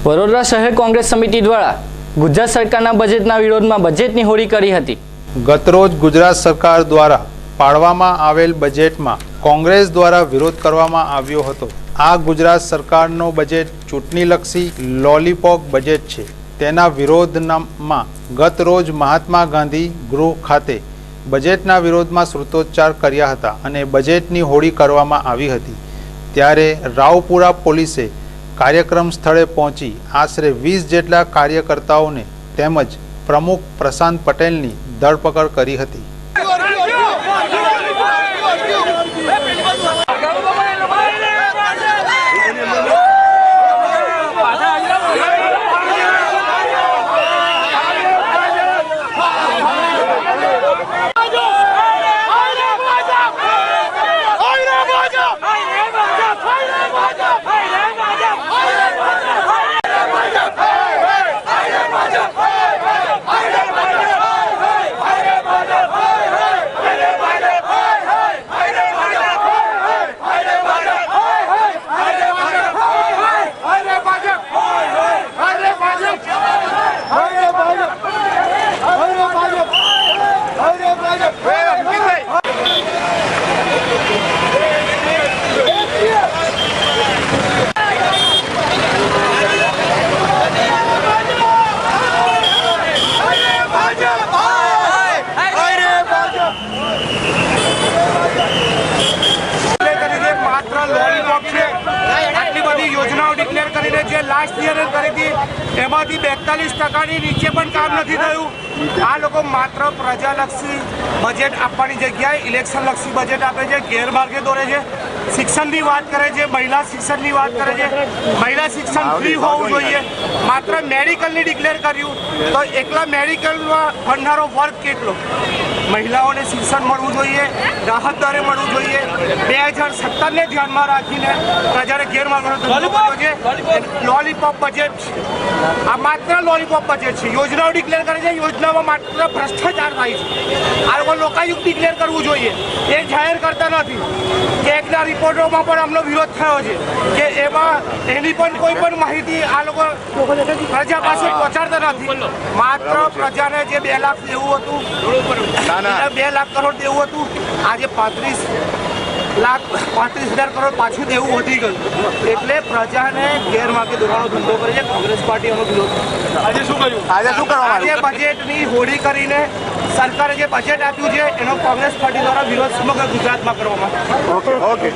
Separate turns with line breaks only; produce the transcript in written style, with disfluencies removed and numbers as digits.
વડોદરા શહેર કોંગ્રેસ સમિતિ દ્વારા ગુજરાત સરકારના બજેટના વિરોધમાં બજેટની હોળી કરી હતી।
ગતરોજ ગુજરાત સરકાર દ્વારા પાડવામાં આવેલ બજેટમાં કોંગ્રેસ દ્વારા વિરોધ કરવામાં આવ્યો હતો। આ ગુજરાત સરકારનો બજેટ ચૂંટણીલક્ષી લોલીપોપ બજેટ છે। તેના વિરોધમાં ગતરોજ મહાત્મા ગાંધી ગૃહ ખાતે બજેટના વિરોધમાં સૂત્રોચ્ચાર કર્યા હતા અને બજેટની હોળી કરવામાં આવી હતી। ત્યારે રાવપુરા પોલીસે કાર્યક્રમ સ્થળે પહોંચી આશરે 20 જેટલા કાર્યકર્તાઓને તેમજ પ્રમુખ પ્રશાંત પટેલની ધરપકડ કરી હતી।
लास्ट ईयर करी थी एमांथी 42% नीचे पण काम नहीं थयुं। आ लोको मात्र प्रजालक्षी बजेट आपवानी जग्याए इलेक्शनलक्षी बजेट आपे छे, गैरमार्गे दौरे छे। शिक्षणनी वात करे छे, महिला शिक्षणनी वात करे छे। महिला शिक्षण फ्री होवुं जोईए। मात्र मेडिकलनी डिक्लेर कर्युं तो एकला मेडिकलमां भणनारो वर्ग केटलो? महिलाओने शिक्षण मळवुं जोईए, राहत दरे मळवुं जोईए। 2017 ने ध्यानमां राखीने प्रजाने गैरमार्गे धंधो कर्यो छे। लॉलीपॉप बजेट, आ मात्र लॉलीपॉप बजेट छे। योजनाओ डिक्लेर करे छे, योजनामां मात्र भ्रष्टाचार थाय छे। आ लोको लोकायुक्त डिक्लेर करवुं जोईए, ए जाहेर करता नथी। केकना रिपोर्टोमां पण अमनो विरोध थयो छे के एमां एनी पण कोई पण माहिती आ लोको प्रजा पासे पहोंचाडता नथी। मात्र प्रजाने जे 2 लाख देवुं हतुं, 2 लाख करोड़ देवुं हतुं, आजे 35,00,000 करोड़ पाछું દેવું વધી ગયું। એટલે પ્રજાને ગેરમાર્ગે દોરવાનો ધંધો કરે છે કોંગ્રેસ પાર્ટી એનો વિરોધ। આજે શું કર્યું? આજે બજેટની હોળી કરીને સરકારે જે બજેટ આપ્યું છે એનો કોંગ્રેસ પાર્ટી દ્વારા વિરોધ સમગ્ર ગુજરાતમાં કરવામાં આવ્યો। ઓકે।